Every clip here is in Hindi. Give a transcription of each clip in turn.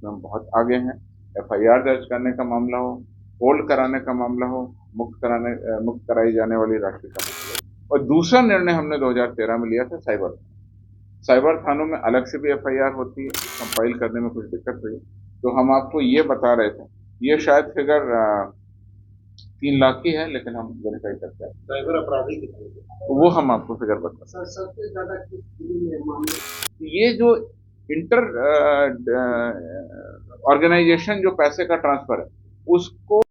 जिसमें हम बहुत आगे हैं। एफआईआर दर्ज करने का मामला हो, होल्ड कराने का मामला हो, मुक्त कराई जाने वाली राशि का मामला हो। और दूसरा निर्णय हमने 2013 में लिया था साइबर थानों में अलग से भी एफआईआर होती है, कंपाइल करने में कुछ दिक्कत हुई तो हम आपको ये बता रहे थे। ये शायद फिगर 3 लाख की है, लेकिन हम वेरीफाई करते हैं। साइबर अपराधी कितने थे? वो हम आपको फिगर बता सर सबसे ज्यादा किस जिले में मामले? ये जो इंटर ऑर्गेनाइजेशन जो पैसे का ट्रांसफर है उसको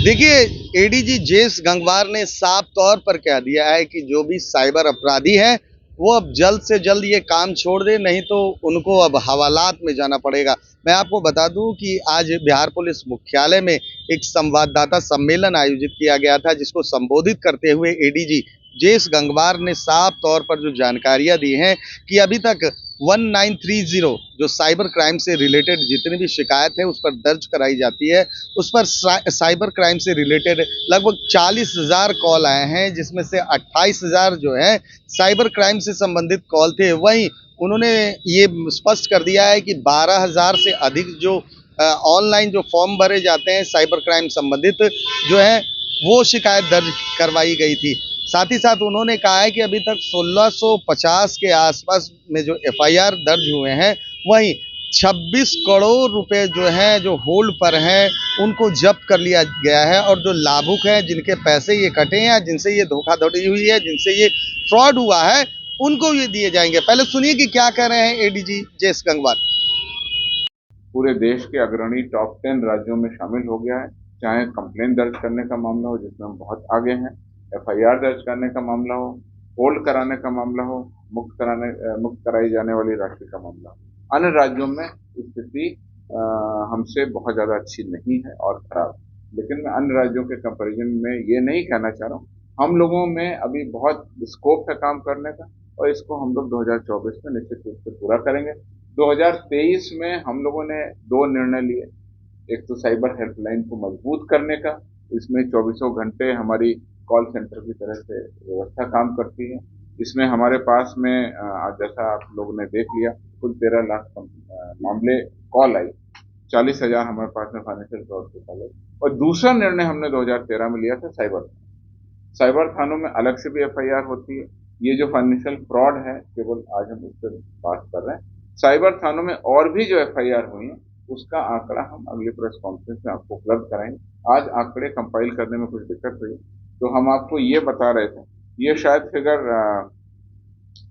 देखिए, एडीजी जेस गंगवार ने साफ तौर पर कह दिया है कि जो भी साइबर अपराधी हैं वो अब जल्द से जल्द ये काम छोड़ दें, नहीं तो उनको अब हवालात में जाना पड़ेगा। मैं आपको बता दूं कि आज बिहार पुलिस मुख्यालय में एक संवाददाता सम्मेलन आयोजित किया गया था, जिसको संबोधित करते हुए एडीजी जेस गंगवार ने साफ तौर पर जो जानकारियां दी हैं कि अभी तक 1930 जो साइबर क्राइम से रिलेटेड जितनी भी शिकायत है उस पर दर्ज कराई जाती है, उस पर साइबर क्राइम से रिलेटेड लगभग 40,000 कॉल आए हैं, जिसमें से 28,000 जो है साइबर क्राइम से संबंधित कॉल थे। वहीं उन्होंने ये स्पष्ट कर दिया है कि 12,000 से अधिक जो ऑनलाइन जो फॉर्म भरे जाते हैं साइबर क्राइम संबंधित जो है वो शिकायत दर्ज करवाई गई थी। साथ ही साथ उन्होंने कहा है कि अभी तक 1650 के आसपास में जो एफआईआर दर्ज हुए हैं, वहीं 26 करोड़ रुपए जो हैं जो होल्ड पर हैं उनको जब्त कर लिया गया है, और जो लाभुक हैं जिनके पैसे ये कटे हैं, जिनसे ये धोखाधड़ी हुई है, जिनसे ये फ्रॉड हुआ है, उनको ये दिए जाएंगे। पहले सुनिए कि क्या कह रहे हैं एडीजी जेस गंगवार। पूरे देश के अग्रणी टॉप 10 राज्यों में शामिल हो गया है। चाहे कंप्लेन दर्ज करने का मामला हो, जिसमें हम बहुत आगे हैं, एफआईआर दर्ज करने का मामला हो, होल्ड कराने का मामला हो, मुक्त कराई जाने वाली राशि का मामला हो। अन्य राज्यों में स्थिति हमसे बहुत ज्यादा अच्छी नहीं है और खराब, लेकिन मैं अन्य राज्यों के कंपैरिजन में ये नहीं कहना चाह रहा हूँ। हम लोगों में अभी बहुत स्कोप है काम करने का, और इसको हम लोग 2024 में निश्चित रूप से पूरा करेंगे। 2023 में हम लोगों ने 2 निर्णय लिए। एक तो साइबर हेल्पलाइन को मजबूत करने का, इसमें 24 घंटे हमारी कॉल सेंटर की तरह से व्यवस्था काम करती है। इसमें हमारे पास में जैसा आप लोगों ने देख लिया, कुल 13 लाख मामले कॉल आई, 40,000 हमारे पास में फाइनेंशियल फ्रॉड के कॉल आई। और दूसरा निर्णय हमने 2013 में लिया था साइबर थानों में अलग से भी एफआईआर होती है। ये जो फाइनेंशियल फ्रॉड है केवल आज हम इस पर बात कर रहे हैं। साइबर थानों में और भी जो एफआईआर हुई है उसका आंकड़ा हम अगले प्रेस कॉन्फ्रेंस में आपको उपलब्ध कराएंगे। आज आंकड़े कंपाइल करने में कुछ दिक्कत हुई तो हम आपको ये बता रहे थे। ये शायद फिगर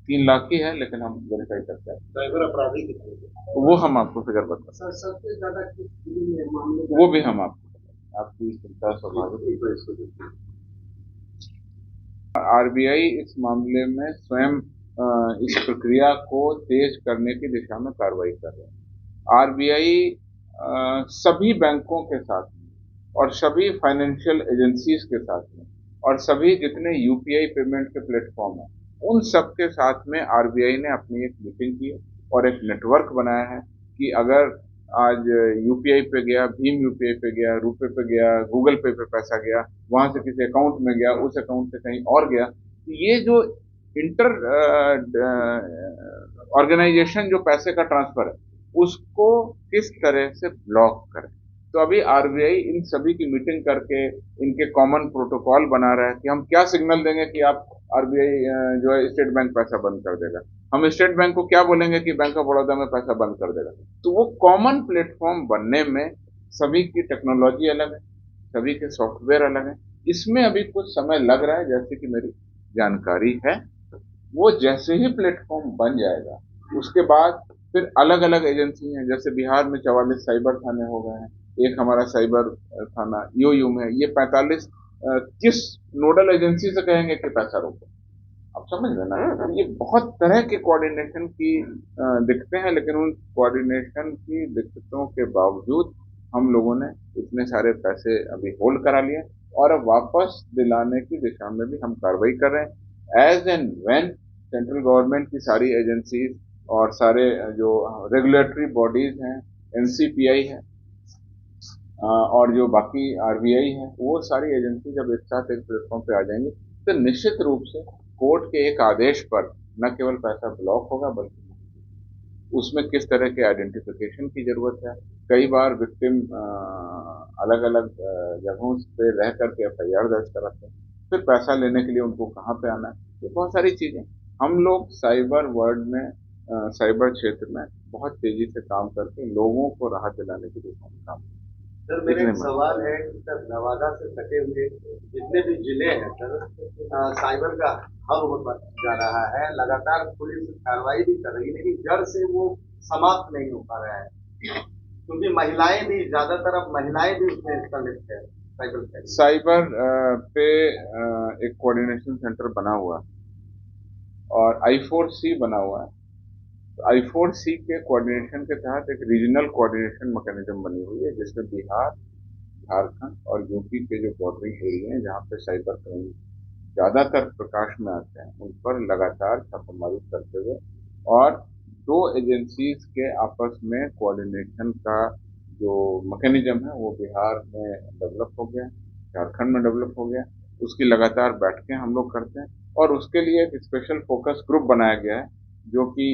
3 लाख की है, लेकिन हम वेरीफाई करते हैं। साइबर अपराधी कितने थे? वो हम आपको फिगर बता सर सबसे ज्यादा किस जिले में मामले? वो भी हम आपकी चिंता स्वाभाविक है। आरबीआई इस मामले में स्वयं इस प्रक्रिया को तेज करने की दिशा में कार्रवाई कर रहे हैं। आरबीआई सभी बैंकों के साथ में और सभी फाइनेंशियल एजेंसीज के साथ में और सभी जितने यूपीआई पेमेंट के प्लेटफॉर्म हैं उन सब के साथ में आरबीआई ने अपनी एक मीटिंग की और एक नेटवर्क बनाया है कि अगर आज यूपीआई पे गया, भीम यूपीआई पे गया, रुपए पे गया, गूगल पे पे पैसा गया, वहां से किसी अकाउंट में गया, उस अकाउंट से कहीं और गया, तो ये जो इंटर ऑर्गेनाइजेशन जो पैसे का ट्रांसफर है उसको किस तरह से ब्लॉक करें। तो अभी आरबीआई इन सभी की मीटिंग करके इनके कॉमन प्रोटोकॉल बना रहा है कि हम क्या सिग्नल देंगे कि आप आरबीआई जो है स्टेट बैंक पैसा बंद कर देगा, हम स्टेट बैंक को क्या बोलेंगे कि बैंक ऑफ बड़ौदा में पैसा बंद कर देगा। तो वो कॉमन प्लेटफॉर्म बनने में सभी की टेक्नोलॉजी अलग है, सभी के सॉफ्टवेयर अलग है। इसमें अभी कुछ समय लग रहा है, जैसे कि मेरी जानकारी है। वो जैसे ही प्लेटफॉर्म बन जाएगा उसके बाद फिर अलग अलग एजेंसी हैं, जैसे बिहार में 44 साइबर थाने हो गए हैं, एक हमारा साइबर थाना यूयू में, ये 45 किस नोडल एजेंसी से कहेंगे कि पैसा रोको। आप समझ रहे ना, ये बहुत तरह के कोऑर्डिनेशन की दिक्कतें हैं, लेकिन उन कोऑर्डिनेशन की दिक्कतों के बावजूद हम लोगों ने इतने सारे पैसे अभी होल्ड करा लिए और अब वापस दिलाने की दिशा में भी हम कार्रवाई कर रहे हैं। As and when central government की सारी एजेंसीज और सारे जो रेगुलेटरी बॉडीज हैं, एनसीपीआई है और जो बाकी आरबीआई है, वो सारी एजेंसी जब एक साथ एक प्लेटफॉर्म पे आ जाएंगी तो निश्चित रूप से कोर्ट के एक आदेश पर न केवल पैसा ब्लॉक होगा बल्कि उसमें किस तरह के आइडेंटिफिकेशन की जरूरत है। कई बार विक्टिम अलग अलग जगहों पे रह करके FIR दर्ज कराते हैं, फिर पैसा लेने के लिए उनको कहाँ पे आना है, ये बहुत सारी चीजें हम लोग साइबर वर्ल्ड में साइबर क्षेत्र में बहुत तेजी से काम करके लोगों को राहत दिलाने के लिए काम करते हैं। सर मेरा एक सवाल है कि सर नवादा से सटे हुए जितने भी जिले हैं सर साइबर का हब होता जा रहा है, लगातार पुलिस कार्रवाई भी कर रही है, लेकिन जड़ से वो समाप्त नहीं हो पा रहा है, क्योंकि महिलाएं भी ज्यादातर अब महिलाएं भी उसमें हिस्सा लेते हैं। साइबर पे एक कोऑर्डिनेशन सेंटर बना हुआ है और I4C बना हुआ है। तो I4C के कोऑर्डिनेशन के तहत एक रीजनल कोऑर्डिनेशन मैकेनिज्म बनी हुई है, जिसमें बिहार, झारखंड और यूपी के जो बॉर्डरिंग एरिया हैं जहाँ पे साइबर क्राइम ज्यादातर प्रकाश में आते हैं, उन पर लगातार छापेमारी करते हुए और दो एजेंसीज के आपस में कोऑर्डिनेशन का जो मैकेनिज्म है वो बिहार में डेवलप हो गया, झारखंड में डेवलप हो गया। उसकी लगातार बैठकें हम लोग करते हैं और उसके लिए एक स्पेशल फोकस ग्रुप बनाया गया है, जो कि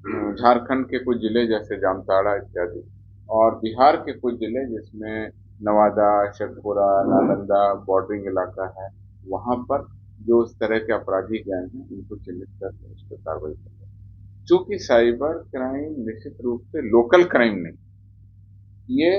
झारखंड के कुछ जिले जैसे जामताड़ा इत्यादि और बिहार के कुछ जिले जिसमें नवादा, शेखपुरा, नालंदा बॉर्डरिंग इलाका है, वहां पर जो इस तरह के अपराधी गैंग हैं उनको चिन्हित करके उस पर कार्रवाई करते हैं। चूंकि साइबर क्राइम निश्चित रूप से लोकल क्राइम नहीं, ये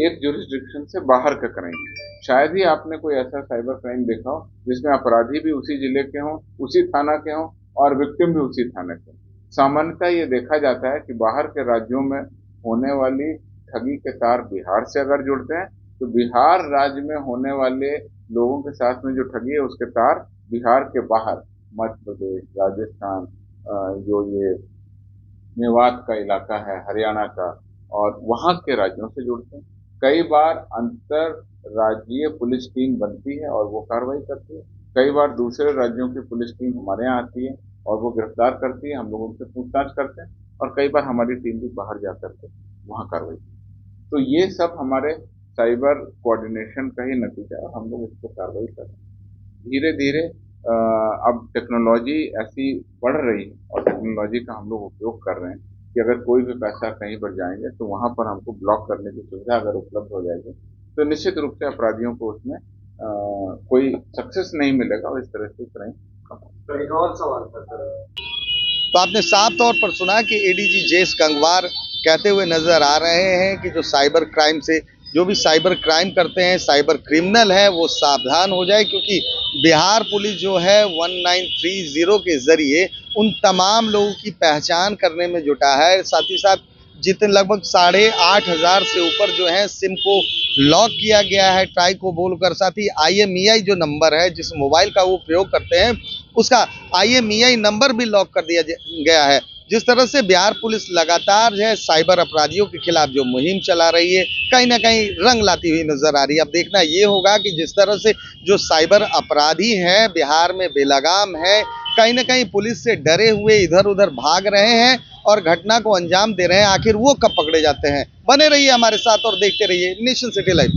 एक जुरिस्डिक्शन से बाहर का क्राइम है। शायद ही आपने कोई ऐसा साइबर क्राइम देखा हो जिसमें अपराधी भी उसी जिले के हों, उसी थाना के हों और विक्टिम भी उसी थाने के। सामान्यतः ये देखा जाता है कि बाहर के राज्यों में होने वाली ठगी के तार बिहार से अगर जुड़ते हैं तो बिहार राज्य में होने वाले लोगों के साथ में जो ठगी है उसके तार बिहार के बाहर मध्य प्रदेश, राजस्थान, जो ये मेवात का इलाका है, हरियाणा का और वहां के राज्यों से जुड़ते हैं। कई बार अंतर राज्यीय पुलिस टीम बनती है और वो कार्रवाई करती है, कई बार दूसरे राज्यों की पुलिस टीम हमारे यहाँ आती है और वो गिरफ्तार करती है, हम लोग उनसे पूछताछ करते हैं और कई बार हमारी टीम भी बाहर जा करके वहाँ कार्रवाई करती है। तो ये सब हमारे साइबर कोऑर्डिनेशन का ही नतीजा है, हम लोग इस पर कार्रवाई कर रहे हैं। धीरे धीरे अब टेक्नोलॉजी ऐसी बढ़ रही है और टेक्नोलॉजी का हम लोग उपयोग कर रहे हैं कि अगर कोई भी पैसा कहीं पर जाएंगे तो वहां पर हमको ब्लॉक करने की सुविधा अगर उपलब्ध हो जाएगी तो निश्चित रूप से अपराधियों को उसमें कोई सक्सेस नहीं मिलेगा और इस तरह से क्राइम कम। एक और सवाल था सर, तो आपने साफ तौर पर सुना कि ADG जेस गंगवार कहते हुए नजर आ रहे हैं कि जो साइबर क्राइम से जो भी साइबर क्राइम करते हैं, साइबर क्रिमिनल है, वो सावधान हो जाए, क्योंकि बिहार पुलिस जो है 1930 के जरिए उन तमाम लोगों की पहचान करने में जुटा है। साथ ही साथ जितने लगभग 8,500 से ऊपर जो है सिम को लॉक किया गया है ट्राई को बोलकर। साथ ही IMEI जो नंबर है जिस मोबाइल का वो उपयोग करते हैं उसका IMEI नंबर भी लॉक कर दिया गया है। जिस तरह से बिहार पुलिस लगातार जो है साइबर अपराधियों के खिलाफ जो मुहिम चला रही है, कहीं ना कहीं रंग लाती हुई नजर आ रही है। अब देखना ये होगा कि जिस तरह से जो साइबर अपराधी हैं बिहार में बेलगाम है, कहीं ना कहीं पुलिस से डरे हुए इधर उधर भाग रहे हैं और घटना को अंजाम दे रहे हैं, आखिर वो कब पकड़े जाते हैं। बने रहिए हमारे साथ और देखते रहिए नेशन सिटी लाइव।